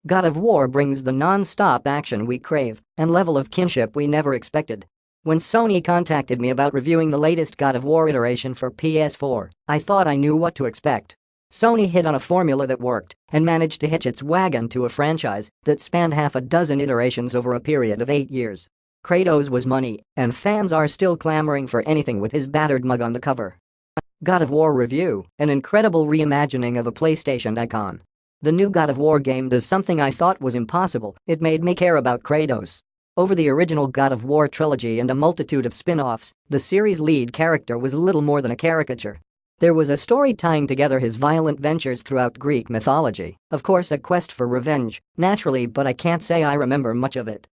God of War brings the non-stop action we crave and level of kinship we never expected. When Sony contacted me about reviewing the latest God of War iteration for PS4, I thought I knew what to expect. Sony hit on a formula that worked and managed to hitch its wagon to a franchise that spanned half a dozen iterations over a period of 8 years. Kratos was money, and fans are still clamoring for anything with his battered mug on the cover. God of War review, an incredible reimagining of a PlayStation icon. The new God of War game does something I thought was impossible. It made me care about Kratos. Over the original God of War trilogy and a multitude of spin-offs, the series' lead character was little more than a caricature. There was a story tying together his violent ventures throughout Greek mythology, of course a quest for revenge, naturally, but I can't say I remember much of it.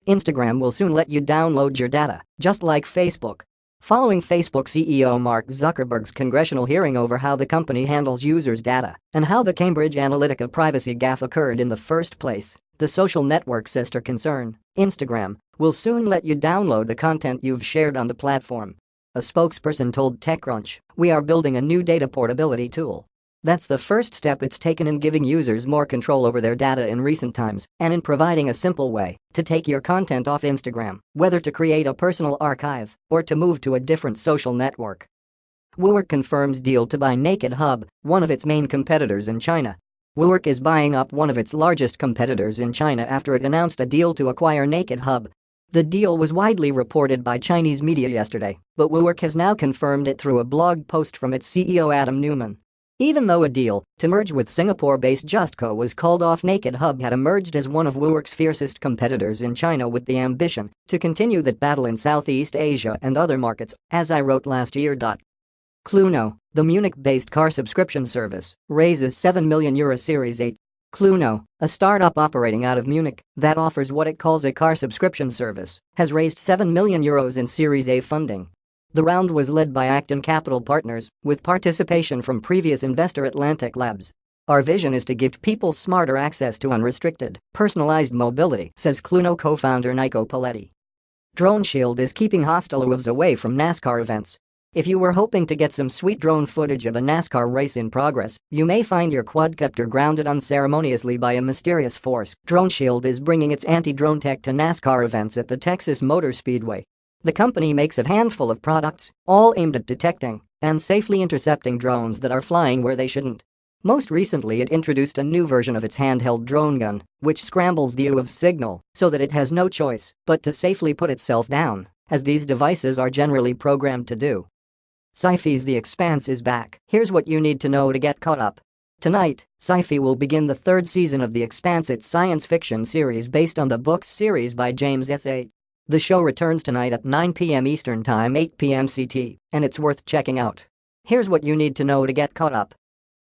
Instagram will soon let you download your data, just like Facebook. Following Facebook CEO Mark Zuckerberg's congressional hearing over how the company handles users' data and how the Cambridge Analytica privacy gaffe occurred in the first place, the social network's sister concern, Instagram, will soon let you download the content you've shared on the platform. A spokesperson told TechCrunch, "We are building a new data portability tool. That's the first step it's taken in giving users more control over their data in recent times and in providing a simple way to take your content off Instagram, whether to create a personal archive or to move to a different social network." WeWork confirms deal to buy Naked Hub, one of its main competitors in China. WeWork is buying up one of its largest competitors in China after it announced a deal to acquire Naked Hub. The deal was widely reported by Chinese media yesterday, but WeWork has now confirmed it through a blog post from its CEO Adam Newman. Even though a deal to merge with Singapore-based Justco was called off, Naked Hub had emerged as one of WeWork's fiercest competitors in China with the ambition to continue that battle in Southeast Asia and other markets, as I wrote last year. Cluno, the Munich-based car subscription service, raises €7 million Series A. Cluno, a startup operating out of Munich that offers what it calls a car subscription service, has raised €7 million in Series A funding. The round was led by Acton Capital Partners, with participation from previous investor Atlantic Labs. "Our vision is to give people smarter access to unrestricted, personalized mobility," says Cluno co-founder Nico Paletti. Drone Shield is keeping hostile wolves away from NASCAR events. If you were hoping to get some sweet drone footage of a NASCAR race in progress, you may find your quadcopter grounded unceremoniously by a mysterious force. Drone Shield is bringing its anti-drone tech to NASCAR events at the Texas Motor Speedway. The company makes a handful of products, all aimed at detecting and safely intercepting drones that are flying where they shouldn't. Most recently, it introduced a new version of its handheld drone gun, which scrambles the U of signal so that it has no choice but to safely put itself down, as these devices are generally programmed to do. Sci-Fi's The Expanse is back. Here's what you need to know to get caught up. Tonight, Sci-Fi will begin the third season of The Expanse, its science fiction series based on the book series by James S.A. The show returns tonight at 9 p.m. Eastern Time, 8 p.m. CT, and it's worth checking out. Here's what you need to know to get caught up.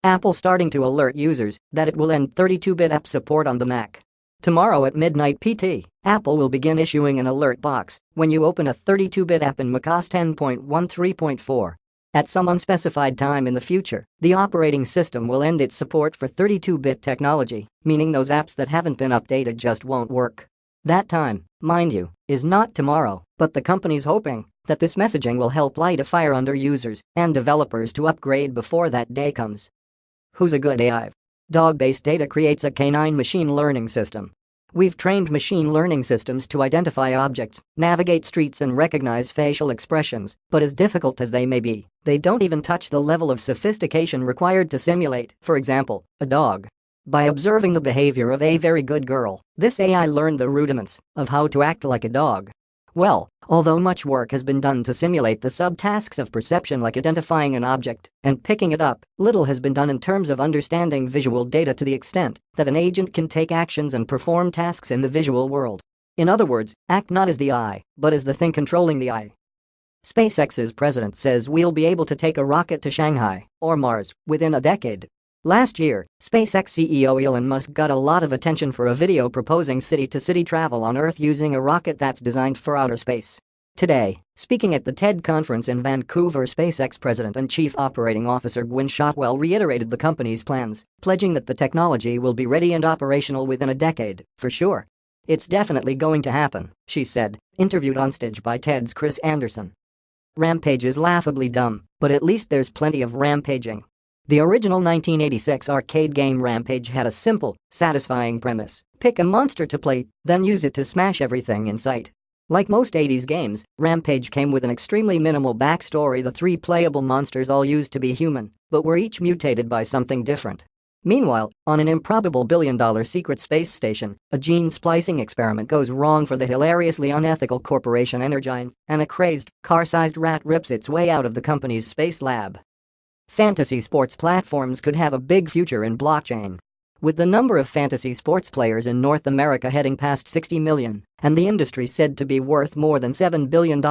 Apple starting to alert users that it will end 32-bit app support on the Mac. Tomorrow at midnight PT, Apple will begin issuing an alert box when you open a 32-bit app in macOS 10.13.4. At some unspecified time in the future, the operating system will end its support for 32-bit technology, meaning those apps that haven't been updated just won't work. That time, mind you, is not tomorrow, but the company's hoping that this messaging will help light a fire under users and developers to upgrade before that day comes. Who's a good AI? Dog-based data creates a canine machine learning system. We've trained machine learning systems to identify objects, navigate streets and recognize facial expressions, but as difficult as they may be, they don't even touch the level of sophistication required to simulate, for example, a dog. By observing the behavior of a very good girl, this AI learned the rudiments of how to act like a dog. Well, although much work has been done to simulate the subtasks of perception like identifying an object and picking it up, little has been done in terms of understanding visual data to the extent that an agent can take actions and perform tasks in the visual world. In other words, act not as the eye, but as the thing controlling the eye. SpaceX's president says we'll be able to take a rocket to Shanghai, or Mars, within a decade. Last year, SpaceX CEO Elon Musk got a lot of attention for a video proposing city-to-city travel on Earth using a rocket that's designed for outer space. Today, speaking at the TED conference in Vancouver, SpaceX President and Chief Operating Officer Gwynne Shotwell reiterated the company's plans, pledging that the technology will be ready and operational within a decade, for sure. "It's definitely going to happen," she said, interviewed onstage by TED's Chris Anderson. "Rampage is laughably dumb, but at least there's plenty of rampaging." The original 1986 arcade game Rampage had a simple, satisfying premise: pick a monster to play, then use it to smash everything in sight. Like most 80s games, Rampage came with an extremely minimal backstory. The 3 playable monsters all used to be human, but were each mutated by something different. Meanwhile, on an improbable billion-dollar secret space station, a gene splicing experiment goes wrong for the hilariously unethical corporation Energyne, and a crazed, car-sized rat rips its way out of the company's space lab. Fantasy sports platforms could have a big future in blockchain. With the number of fantasy sports players in North America heading past 60 million, and the industry said to be worth more than $7 billion,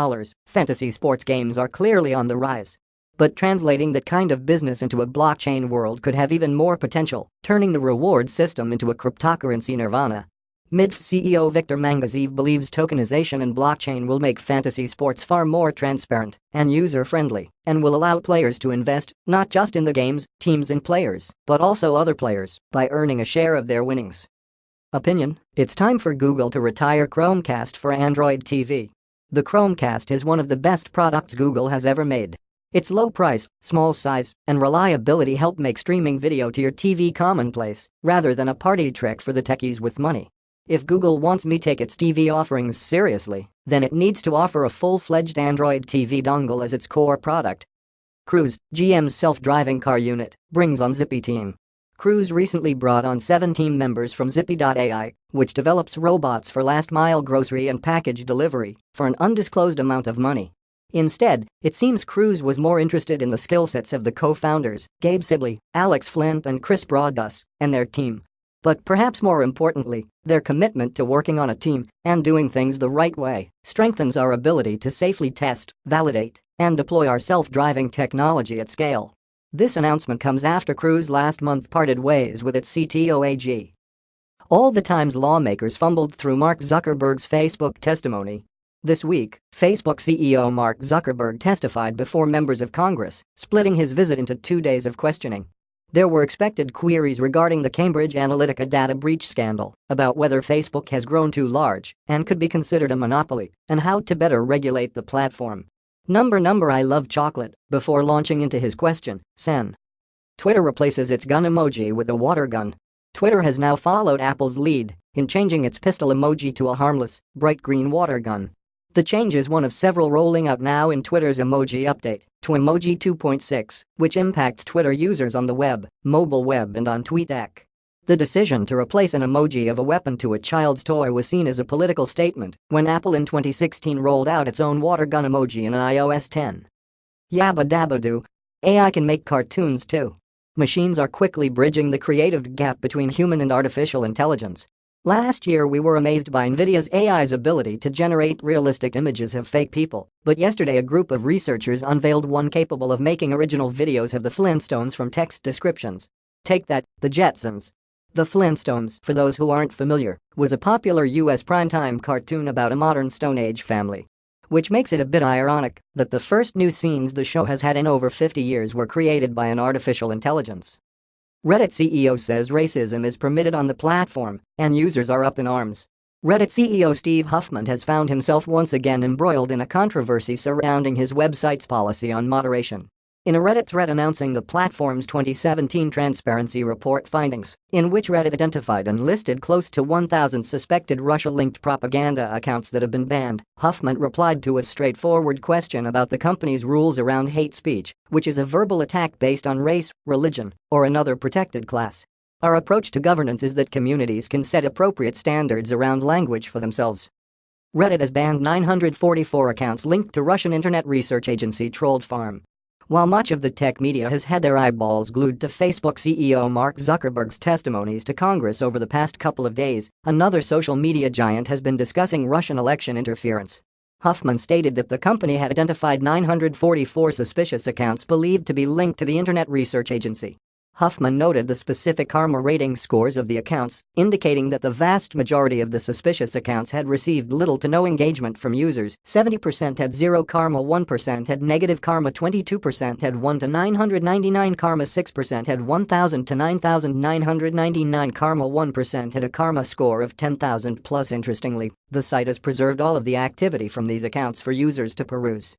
fantasy sports games are clearly on the rise. But translating that kind of business into a blockchain world could have even more potential, turning the reward system into a cryptocurrency nirvana. MIDF CEO Victor Mangazeev believes tokenization and blockchain will make fantasy sports far more transparent and user-friendly, and will allow players to invest not just in the games, teams and players, but also other players by earning a share of their winnings. Opinion: it's time for Google to retire Chromecast for Android TV. The Chromecast is one of the best products Google has ever made. Its low price, small size, and reliability help make streaming video to your TV commonplace, rather than a party trick for the techies with money. If Google wants me to take its TV offerings seriously, then it needs to offer a full-fledged Android TV dongle as its core product. Cruise, GM's self-driving car unit, brings on Zippy team. Cruise recently brought on 7 team members from Zippy.ai, which develops robots for last-mile grocery and package delivery, for an undisclosed amount of money. Instead, it seems Cruise was more interested in the skill sets of the co-founders, Gabe Sibley, Alex Flint and Chris Broadus, and their team. But perhaps more importantly, their commitment to working on a team and doing things the right way strengthens our ability to safely test, validate, and deploy our self-driving technology at scale. This announcement comes after Cruise last month parted ways with its CTO AG. All the times lawmakers fumbled through Mark Zuckerberg's Facebook testimony. This week, Facebook CEO Mark Zuckerberg testified before members of Congress, splitting his visit into 2 days of questioning. There were expected queries regarding the Cambridge Analytica data breach scandal, about whether Facebook has grown too large and could be considered a monopoly, and how to better regulate the platform. Number I love chocolate, before launching into his question, Sen. Twitter replaces its gun emoji with a water gun. Twitter has now followed Apple's lead in changing its pistol emoji to a harmless, bright green water gun. The change is one of several rolling out now in Twitter's emoji update to Emoji 2.6, which impacts Twitter users on the web, mobile web and on TweetDeck. The decision to replace an emoji of a weapon to a child's toy was seen as a political statement when Apple in 2016 rolled out its own water gun emoji in iOS 10. Yabba dabba doo. AI can make cartoons too. Machines are quickly bridging the creative gap between human and artificial intelligence. Last year we were amazed by NVIDIA's AI's ability to generate realistic images of fake people, but yesterday a group of researchers unveiled one capable of making original videos of the Flintstones from text descriptions. Take that, the Jetsons. The Flintstones, for those who aren't familiar, was a popular US primetime cartoon about a modern Stone Age family. Which makes it a bit ironic that the first new scenes the show has had in over 50 years were created by an artificial intelligence. Reddit CEO says racism is permitted on the platform, and users are up in arms. Reddit CEO Steve Huffman has found himself once again embroiled in a controversy surrounding his website's policy on moderation. In a Reddit thread announcing the platform's 2017 Transparency Report findings, in which Reddit identified and listed close to 1,000 suspected Russia-linked propaganda accounts that have been banned, Huffman replied to a straightforward question about the company's rules around hate speech, which is a verbal attack based on race, religion, or another protected class. Our approach to governance is that communities can set appropriate standards around language for themselves. Reddit has banned 944 accounts linked to Russian internet research agency Trolled Farm. While much of the tech media has had their eyeballs glued to Facebook CEO Mark Zuckerberg's testimonies to Congress over the past couple of days, another social media giant has been discussing Russian election interference. Huffman stated that the company had identified 944 suspicious accounts believed to be linked to the Internet Research Agency. Huffman noted the specific karma rating scores of the accounts, indicating that the vast majority of the suspicious accounts had received little to no engagement from users. 70% had 0 karma, 1% had negative karma, 22% had 1 to 999 karma, 6% had 1,000 to 9,999 karma, 1% had a karma score of 10,000 plus. Interestingly, the site has preserved all of the activity from these accounts for users to peruse.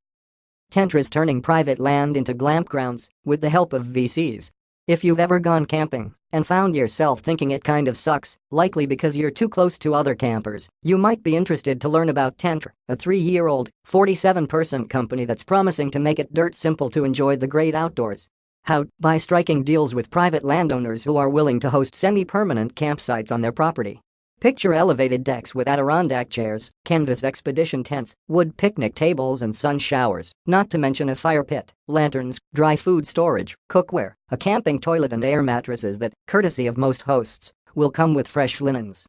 Tentra's turning private land into glamp grounds with the help of VCs. If you've ever gone camping and found yourself thinking it kind of sucks, likely because you're too close to other campers, you might be interested to learn about Tentra, a 3-year-old, 47-person company that's promising to make it dirt simple to enjoy the great outdoors. How? By striking deals with private landowners who are willing to host semi-permanent campsites on their property. Picture elevated decks with Adirondack chairs, canvas expedition tents, wood picnic tables and sun showers, not to mention a fire pit, lanterns, dry food storage, cookware, a camping toilet and air mattresses that, courtesy of most hosts, will come with fresh linens.